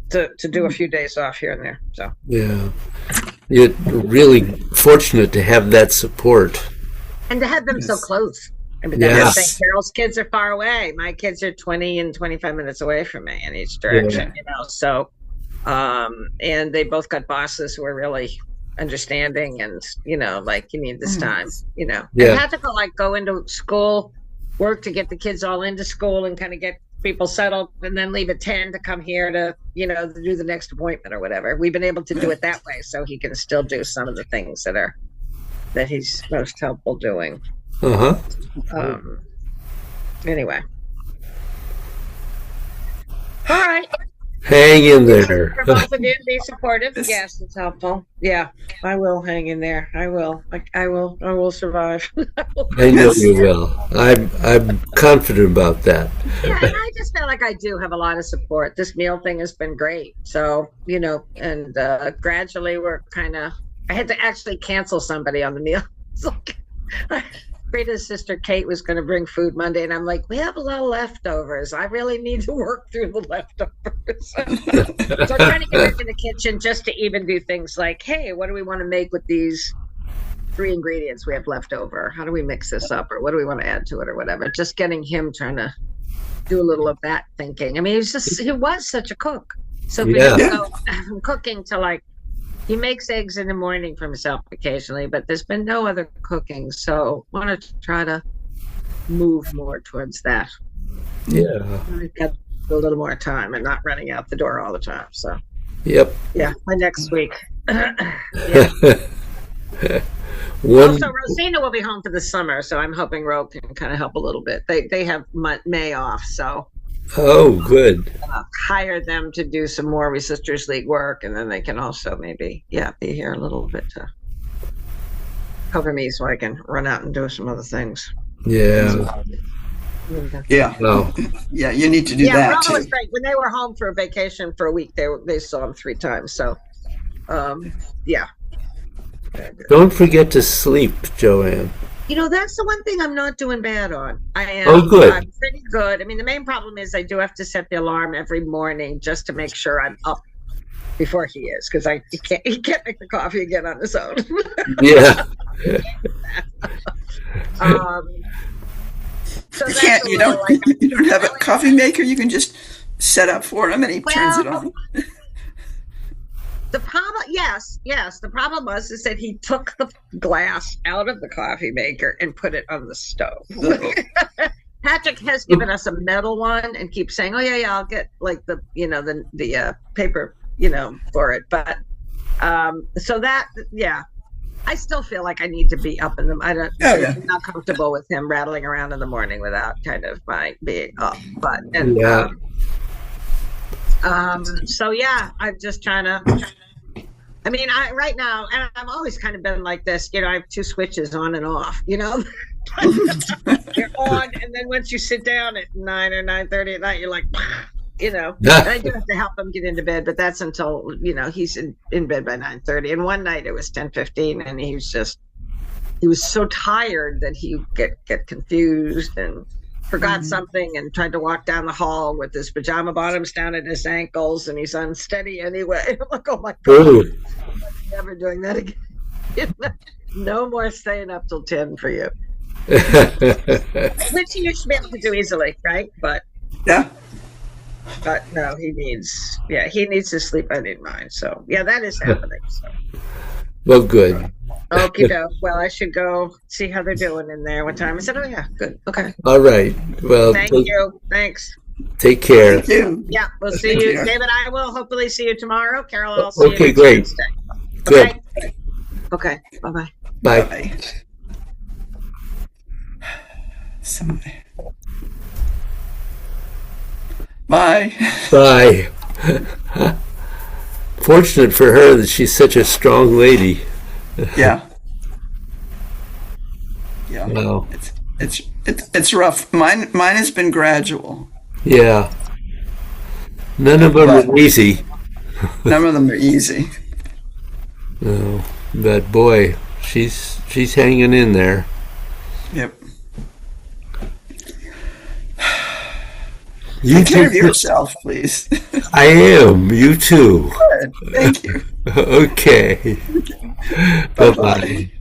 to do a few days off here and there. So yeah, you're really fortunate to have that support and to have them so close. I mean, Yes. that's the thing. Carol's kids are far away. My kids are 20 and 25 minutes away from me in each direction, So, and they both got bosses who are really understanding and, like, you need this time, And Patrick will, like, go into school, work to get the kids all into school and kind of get people settled, and then leave at 10 to come here to, to do the next appointment or whatever. We've been able to do it that way so he can still do some of the things that he's most helpful doing. Anyway. All right. Hang in there. For both of you to be supportive. This- Yes, it's helpful. Yeah, I will hang in there. I will. I will survive. I know you will. I'm confident about that. Yeah, and I just feel like I do have a lot of support. This meal thing has been great. So, and gradually we're I had to actually cancel somebody on the meal. It's like, Rita's sister Kate was going to bring food Monday, and I'm like, we have a lot of leftovers. I really need to work through the leftovers. So I'm trying to get back in the kitchen just to even do things like, hey, what do we want to make with these 3 ingredients we have left over? How do we mix this up, or what do we want to add to it, or whatever? Just getting him trying to do a little of that thinking. I mean, he was such a cook. So we Yeah. go from cooking to he makes eggs in the morning for himself occasionally, but there's been no other cooking. So I want to try to move more towards that. Yeah. I've got a little more time and not running out the door all the time. So Yep. yeah, by next week. One. Also, Rosina will be home for the summer, so I'm hoping Ro can kind of help a little bit. They have May off, so Oh, good. hire them to do some more Resistors League work, and then they can also maybe be here a little bit to cover me, so I can run out and do some other things. Yeah. Yeah. Oh. Yeah, you need to do Yeah, that Rona too. was great. When they were home for a vacation for a week, they saw him 3 times. So, yeah. Don't forget to sleep, Joanne. That's the one thing I'm not doing bad on. I am. Oh, good. I'm pretty good. I mean, the main problem is I do have to set the alarm every morning just to make sure I'm up before he is, because he can't make the coffee again on his own. Yeah. So You that's can't. a You little, don't. You don't have a coffee maker. You can just set up for him, and he turns it on. The problem, yes. The problem is that he took the glass out of the coffee maker and put it on the stove. Patrick has given us a metal one and keeps saying, "Oh yeah, I'll get the paper, for it." But so that, I still feel like I need to be up in them. I'm not comfortable with him rattling around in the morning without kind of my being up. But so yeah, I'm just trying to. I mean, right now, and I've always kind of been like this. I have 2 switches on and off. You're on, and then once you sit down at 9 or 9:30 at night, you're like, And I do have to help him get into bed, but that's until he's in bed by 9:30. And one night it was 10:15, and he was so tired that he get confused and forgot something and tried to walk down the hall with his pajama bottoms down at his ankles, and he's unsteady anyway. I'm like, oh my God, Ooh. I'm never doing that again. No more staying up till 10 for you. Which you should be able to do easily, right? But no, he needs his sleep. I need mine. So yeah, that is happening. So. Well, good. Okay, well, I should go see how they're doing in there. What time is it? Oh yeah, good. Okay. All right. Well, Thank you. Thanks. Take care. Thank you. Yeah, we'll see Thank you. you. David, I will hopefully see you tomorrow. Carol, I'll see you Okay, next great. Wednesday. Good. Okay. Bye-bye. Bye. Bye. Somebody. Bye. Bye. Fortunate for her that she's such a strong lady. Yeah. Yeah. Wow. It's rough. Mine has been gradual. Yeah. None of them are easy. None of them are easy. No, but boy, she's hanging in there. Yep. You Take care of too. yourself, please. I am. You too. Good. Thank you. Okay. Bye Bye-bye. bye.